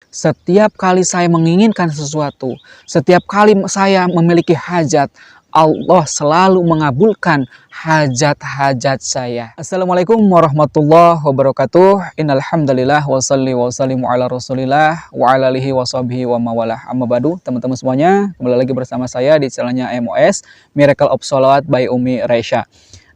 Setiap kali saya menginginkan sesuatu, setiap kali saya memiliki hajat, Allah selalu mengabulkan hajat-hajat saya. Assalamualaikum warahmatullahi wabarakatuh. Innal hamdalillah wa shalli wa sallimu ala Rasulillah wa ala alihi wa sahbihi wa mawalah. Amma ba'du, teman-teman semuanya, kembali lagi bersama saya di channelnya MOS Miracle of Sholawat by Umi Raisya.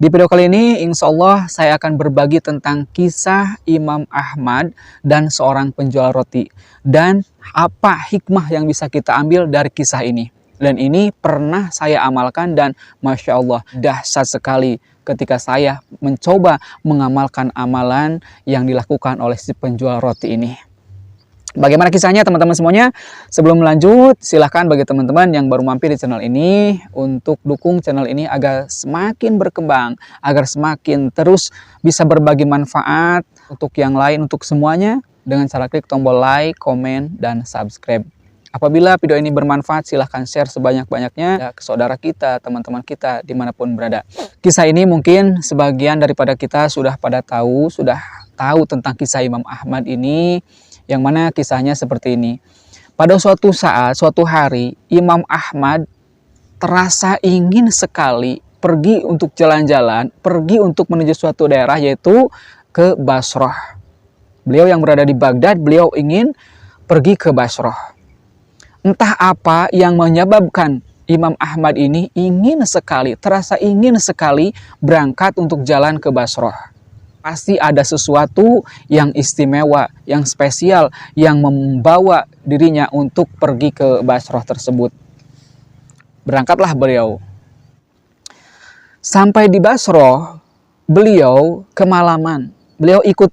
Di video kali ini, insya Allah saya akan berbagi tentang kisah Imam Ahmad dan seorang penjual roti. Dan apa hikmah yang bisa kita ambil dari kisah ini. Dan ini pernah saya amalkan dan Masya Allah dahsyat sekali ketika saya mencoba mengamalkan amalan yang dilakukan oleh si penjual roti ini. Bagaimana kisahnya teman-teman semuanya? Sebelum lanjut, silahkan bagi teman-teman yang baru mampir di channel ini untuk dukung channel ini agar semakin berkembang, agar semakin terus bisa berbagi manfaat untuk yang lain, untuk semuanya dengan cara klik tombol like, komen, dan subscribe. Apabila video ini bermanfaat, silahkan share sebanyak-banyaknya ke saudara kita, teman-teman kita, dimanapun berada. Kisah ini mungkin sebagian daripada kita sudah pada tahu, tentang kisah Imam Ahmad ini, yang mana kisahnya seperti ini. Pada suatu saat, suatu hari, Imam Ahmad terasa ingin sekali pergi untuk jalan-jalan, pergi untuk menuju suatu daerah, yaitu ke Basrah. Beliau yang berada di Baghdad, beliau ingin pergi ke Basrah. Entah apa yang menyebabkan Imam Ahmad ini terasa ingin sekali berangkat untuk jalan ke Basrah. Pasti ada sesuatu yang istimewa, yang spesial, yang membawa dirinya untuk pergi ke Basrah tersebut. Berangkatlah beliau. Sampai di Basrah, beliau kemalaman. Beliau ikut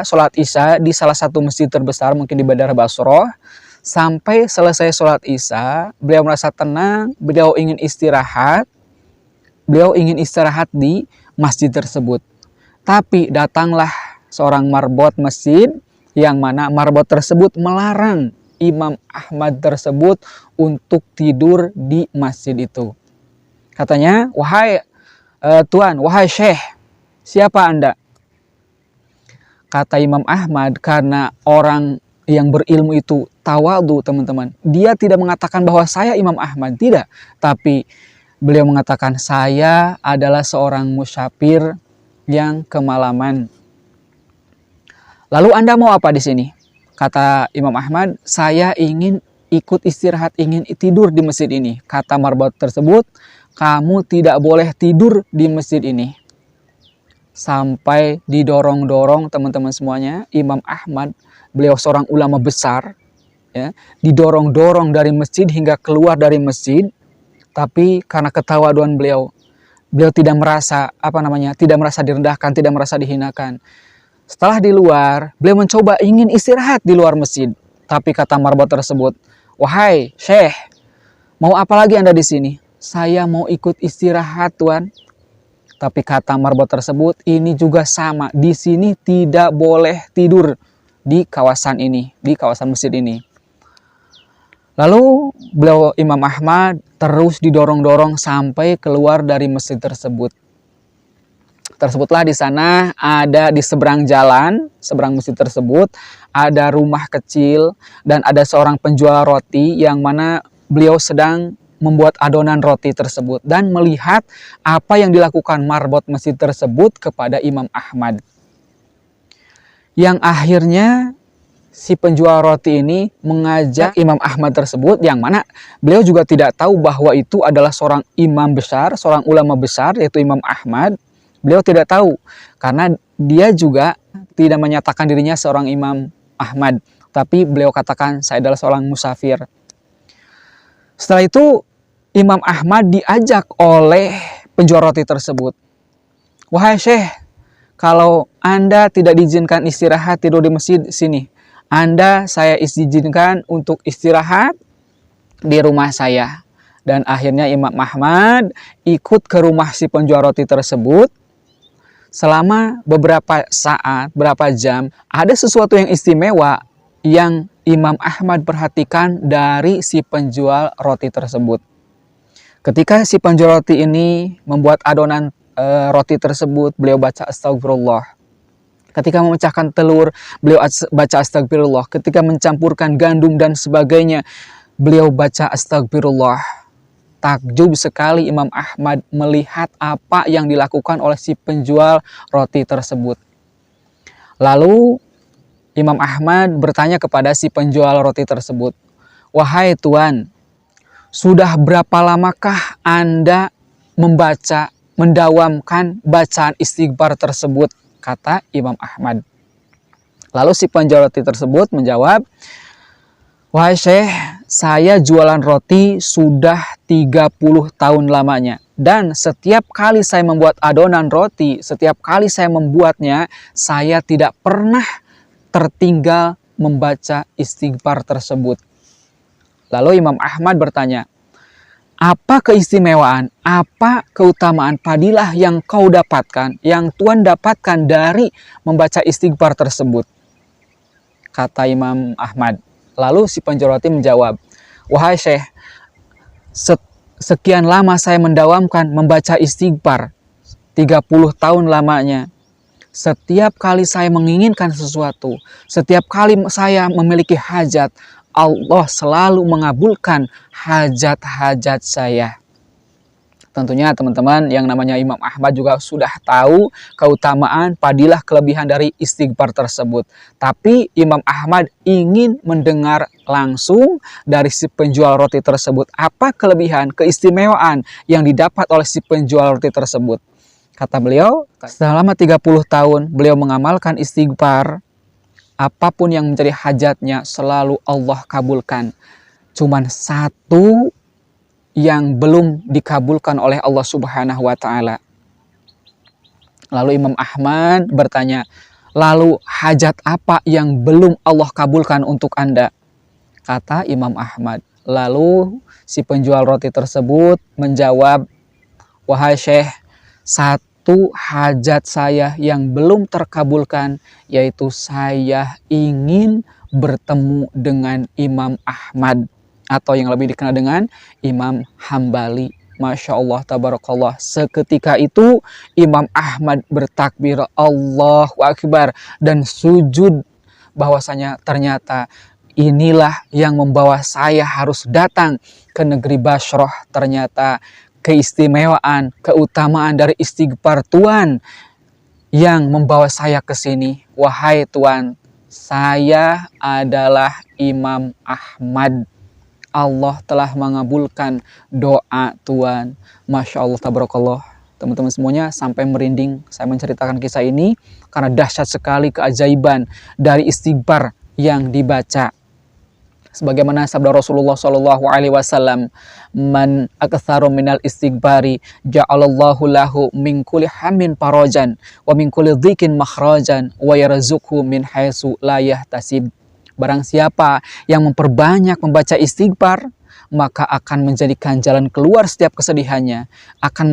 sholat Isya di salah satu masjid terbesar mungkin di Bandar Basrah. Sampai selesai sholat Isya, beliau merasa tenang, beliau ingin istirahat di masjid tersebut. Tapi datanglah seorang marbot masjid, yang mana marbot tersebut melarang Imam Ahmad tersebut untuk tidur di masjid itu. Katanya, wahai Tuan, wahai Syekh, siapa Anda? Kata Imam Ahmad, karena orang yang berilmu itu tawadu, teman-teman. Dia tidak mengatakan bahwa saya Imam Ahmad, tidak. Tapi beliau mengatakan, saya adalah seorang musyafir yang kemalaman. Lalu Anda mau apa di sini? Kata Imam Ahmad, saya ingin ikut istirahat, ingin tidur di masjid ini. Kata marbot tersebut, kamu tidak boleh tidur di masjid ini. Sampai didorong-dorong teman-teman semuanya, Imam Ahmad, beliau seorang ulama besar, ya, didorong-dorong dari masjid hingga keluar dari masjid. Tapi karena ketawaduan beliau tidak merasa tidak merasa direndahkan, tidak merasa dihinakan. Setelah di luar, beliau mencoba ingin istirahat di luar masjid. Tapi kata marbot tersebut, wahai Syekh, mau apa lagi Anda di sini? Saya mau ikut istirahat, Tuan. Tapi kata marbot tersebut, ini juga sama. Di sini tidak boleh tidur di kawasan ini, di kawasan masjid ini. Lalu beliau Imam Ahmad terus didorong-dorong sampai keluar dari masjid tersebut. Tersebutlah di sana ada di seberang jalan, seberang masjid tersebut, ada rumah kecil dan ada seorang penjual roti yang mana beliau sedang membuat adonan roti tersebut dan melihat apa yang dilakukan marbot masjid tersebut kepada Imam Ahmad. Yang akhirnya si penjual roti ini mengajak Imam Ahmad tersebut, yang mana beliau juga tidak tahu bahwa itu adalah seorang imam besar, seorang ulama besar, yaitu Imam Ahmad. Beliau tidak tahu karena dia juga tidak menyatakan dirinya seorang Imam Ahmad, tapi beliau katakan saya adalah seorang musafir. Setelah itu Imam Ahmad diajak oleh penjual roti tersebut. Wahai Syekh, kalau Anda tidak diizinkan istirahat tidur di masjid sini, saya izinkan untuk istirahat di rumah saya. Dan akhirnya Imam Ahmad ikut ke rumah si penjual roti tersebut. Selama beberapa saat, beberapa jam, ada sesuatu yang istimewa yang Imam Ahmad perhatikan dari si penjual roti tersebut. Ketika si penjual roti ini membuat adonan roti tersebut, beliau baca astagfirullah. Ketika memecahkan telur, beliau baca astagfirullah. Ketika mencampurkan gandum dan sebagainya, beliau baca astagfirullah. Takjub sekali Imam Ahmad melihat apa yang dilakukan oleh si penjual roti tersebut. Lalu Imam Ahmad bertanya kepada si penjual roti tersebut, "Wahai Tuan, sudah berapa lamakah Anda mendawamkan bacaan istighfar tersebut?" kata Imam Ahmad. Lalu si penjual roti tersebut menjawab, "Wahai Syekh, saya jualan roti sudah 30 tahun lamanya. Dan setiap kali saya membuat adonan roti, setiap kali saya membuatnya, saya tidak pernah tertinggal membaca istighfar tersebut." Lalu Imam Ahmad bertanya, "Apa keistimewaan, apa keutamaan fadilah yang kau dapatkan, yang Tuan dapatkan dari membaca istighfar tersebut?" kata Imam Ahmad. Lalu si penjual roti menjawab, "Wahai Syekh, sekian lama saya mendawamkan membaca istighfar, 30 tahun lamanya. Setiap kali saya menginginkan sesuatu, setiap kali saya memiliki hajat, Allah selalu mengabulkan hajat-hajat saya." Tentunya teman-teman yang namanya Imam Ahmad juga sudah tahu keutamaan, fadilah, kelebihan dari istighfar tersebut. Tapi Imam Ahmad ingin mendengar langsung dari si penjual roti tersebut apa kelebihan, keistimewaan yang didapat oleh si penjual roti tersebut. Kata beliau, selama 30 tahun beliau mengamalkan istighfar, apapun yang menjadi hajatnya selalu Allah kabulkan. Cuman satu yang belum dikabulkan oleh Allah Subhanahu wa Ta'ala. Lalu Imam Ahmad bertanya, "Lalu hajat apa yang belum Allah kabulkan untuk Anda?" kata Imam Ahmad. Lalu si penjual roti tersebut menjawab, "Wahai Syekh, satu hajat saya yang belum terkabulkan, yaitu saya ingin bertemu dengan Imam Ahmad, atau yang lebih dikenal dengan Imam Hambali." Masya Allah, tabarakallah. Seketika itu Imam Ahmad bertakbir Allahu Akbar dan sujud, bahwasanya ternyata inilah yang membawa saya harus datang ke negeri Bashrah. Ternyata keistimewaan, keutamaan dari istighfar Tuhan yang membawa saya ke sini. Wahai Tuhan, saya adalah Imam Ahmad. Allah telah mengabulkan doa Tuhan. Masya Allah, tabarakallah. Teman-teman semuanya, sampai merinding saya menceritakan kisah ini karena dahsyat sekali keajaiban dari istighfar yang dibaca. Sebagaimana sabda Rasulullah SAW, "Man aktsaru minal istighfari ja'alallahu lahu min kulli hammin farajan wa min kulli dhikin makhrajan wa yarzuqhu min haitsu la yahtasib." Barang siapa yang memperbanyak membaca istighfar, maka akan menjadikan jalan keluar setiap kesedihannya, akan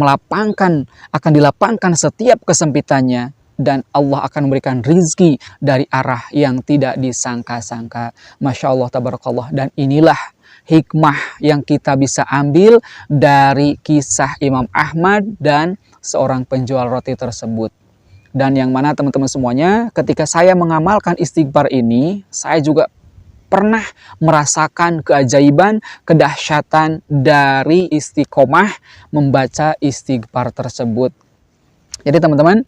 dilapangkan setiap kesempitannya, dan Allah akan memberikan rizki dari arah yang tidak disangka-sangka. Masya Allah, tabarakallah. Dan inilah hikmah yang kita bisa ambil dari kisah Imam Ahmad dan seorang penjual roti tersebut. Dan yang mana teman-teman semuanya, ketika saya mengamalkan istighfar ini, saya juga pernah merasakan keajaiban, kedahsyatan dari istiqomah membaca istighfar tersebut. Jadi teman-teman,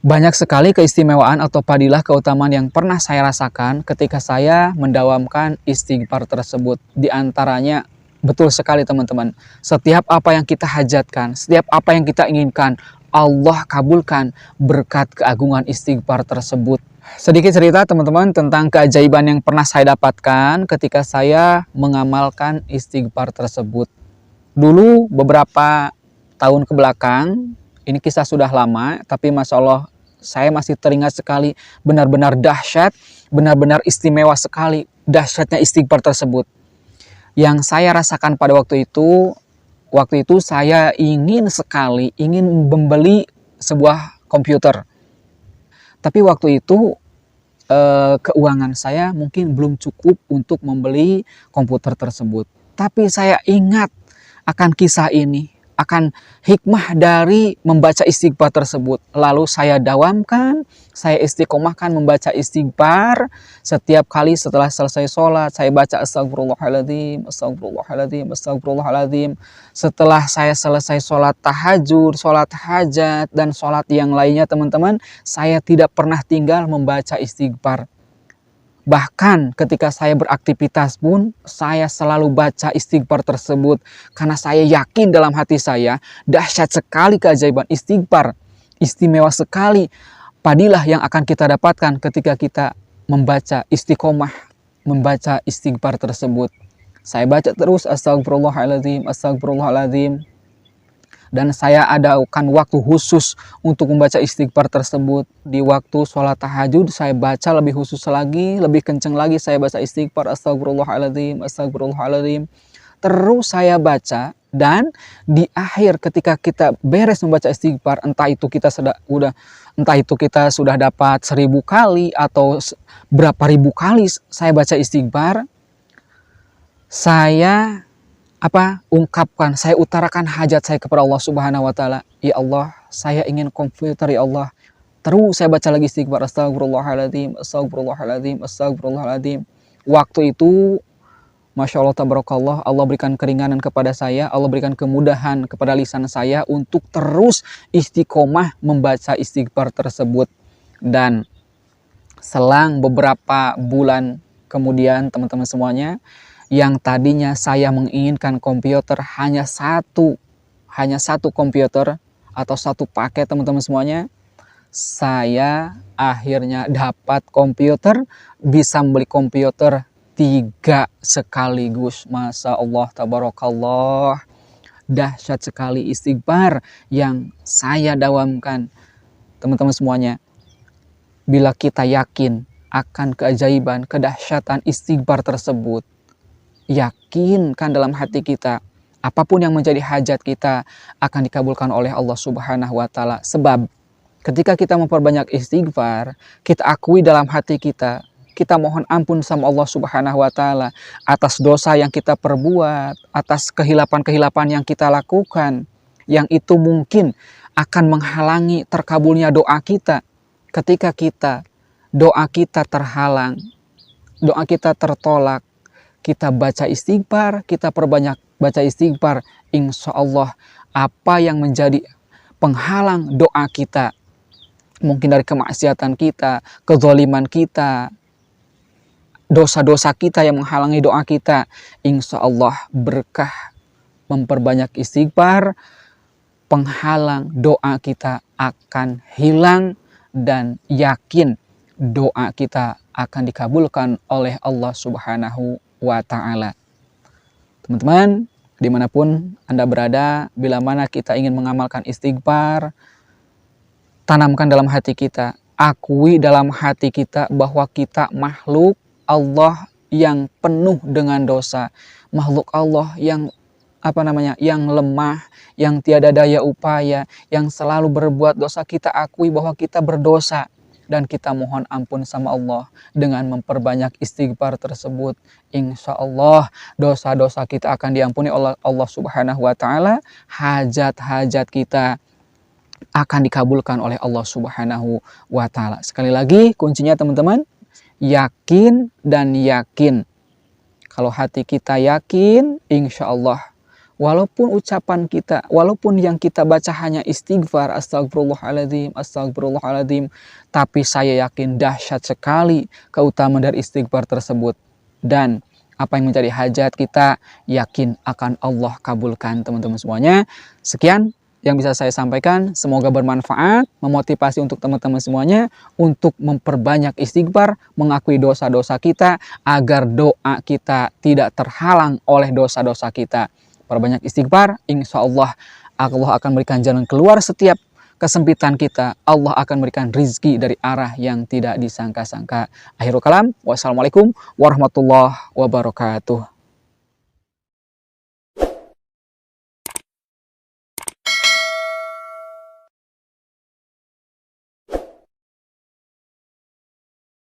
banyak sekali keistimewaan atau fadilah, keutamaan yang pernah saya rasakan ketika saya mendawamkan istighfar tersebut. Di antaranya, betul sekali teman-teman, setiap apa yang kita hajatkan, setiap apa yang kita inginkan, Allah kabulkan berkat keagungan istighfar tersebut. Sedikit cerita teman-teman tentang keajaiban yang pernah saya dapatkan ketika saya mengamalkan istighfar tersebut. Dulu beberapa tahun ke belakang, ini kisah sudah lama, tapi Masya Allah saya masih teringat sekali, benar-benar dahsyat, benar-benar istimewa sekali dahsyatnya istighfar tersebut. Yang saya rasakan pada waktu itu saya ingin membeli sebuah komputer. Tapi waktu itu keuangan saya mungkin belum cukup untuk membeli komputer tersebut. Tapi saya ingat akan kisah ini, akan hikmah dari membaca istighfar tersebut. Lalu saya dawamkan, saya istiqomahkan membaca istighfar. Setiap kali setelah selesai sholat, saya baca astagfirullahaladzim, astagfirullahaladzim, astagfirullahaladzim. Setelah saya selesai sholat tahajud, sholat hajat, dan sholat yang lainnya teman-teman, saya tidak pernah tinggal membaca istighfar. Bahkan ketika saya beraktivitas pun, saya selalu baca istighfar tersebut. Karena saya yakin dalam hati saya, dahsyat sekali keajaiban istighfar. Istimewa sekali padilah yang akan kita dapatkan ketika kita membaca istiqomah, membaca istighfar tersebut. Saya baca terus astagfirullahaladzim, astagfirullahaladzim. Dan saya adakan waktu khusus untuk membaca istighfar tersebut. Di waktu sholat tahajud saya baca lebih khusus lagi, lebih kenceng lagi saya baca istighfar astagfirullahaladzim, astagfirullahaladzim. Terus saya baca, dan di akhir ketika kita beres membaca istighfar, entah itu kita sudah dapat 1000 kali atau berapa ribu kali saya baca istighfar, saya ungkapkan, saya utarakan hajat saya kepada Allah Subhanahu wa taala. Ya Allah, saya ingin komputer ya Allah. Terus saya baca lagi istighfar astagfirullahaladzim, astagfirullahaladzim, astagfirullahaladzim. Waktu itu Masya Allah tabarakallah, Allah berikan keringanan kepada saya, Allah berikan kemudahan kepada lisan saya untuk terus istiqomah membaca istighfar tersebut. Dan selang beberapa bulan kemudian teman-teman semuanya, yang tadinya saya menginginkan komputer hanya satu komputer atau satu paket teman-teman semuanya, saya akhirnya dapat komputer, bisa membeli komputer 3 sekaligus. Masya Allah tabarakallah, dahsyat sekali istighfar yang saya dawamkan teman-teman semuanya. Bila kita yakin akan keajaiban, kedahsyatan istighfar tersebut, yakinkan dalam hati kita, apapun yang menjadi hajat kita akan dikabulkan oleh Allah Subhanahu wa taala. Sebab ketika kita memperbanyak istighfar, kita akui dalam hati kita, kita mohon ampun sama Allah Subhanahu wa taala atas dosa yang kita perbuat, atas kehilapan-kehilapan yang kita lakukan, yang itu mungkin akan menghalangi terkabulnya doa kita. Ketika doa kita terhalang, doa kita tertolak, kita baca istighfar, kita perbanyak baca istighfar, insya Allah apa yang menjadi penghalang doa kita, mungkin dari kemaksiatan kita, kezaliman kita, dosa-dosa kita yang menghalangi doa kita, insya Allah berkah memperbanyak istighfar, penghalang doa kita akan hilang, dan yakin doa kita akan dikabulkan oleh Allah Subhanahu wa ta'ala. Teman-teman, dimanapun Anda berada, bila mana kita ingin mengamalkan istighfar, tanamkan dalam hati kita, akui dalam hati kita bahwa kita makhluk Allah yang penuh dengan dosa, makhluk Allah yang yang lemah, yang tiada daya upaya, yang selalu berbuat dosa. Kita akui bahwa kita berdosa, dan kita mohon ampun sama Allah dengan memperbanyak istighfar tersebut. Insya Allah dosa-dosa kita akan diampuni oleh Allah Subhanahu wa ta'ala. Hajat-hajat kita akan dikabulkan oleh Allah Subhanahu wa ta'ala. Sekali lagi kuncinya teman-teman, yakin dan yakin. Kalau hati kita yakin, insya Allah, walaupun ucapan kita, walaupun yang kita baca hanya istighfar, astagfirullahaladzim, astagfirullahaladzim, tapi saya yakin dahsyat sekali keutamaan dari istighfar tersebut. Dan apa yang menjadi hajat kita, yakin akan Allah kabulkan teman-teman semuanya. Sekian yang bisa saya sampaikan, semoga bermanfaat, memotivasi untuk teman-teman semuanya untuk memperbanyak istighfar, mengakui dosa-dosa kita, agar doa kita tidak terhalang oleh dosa-dosa kita. Perbanyak istighfar, insya Allah Allah akan berikan jalan keluar setiap kesempitan kita. Allah akan berikan rizki dari arah yang tidak disangka-sangka. Akhirul kalam, wassalamualaikum warahmatullahi wabarakatuh.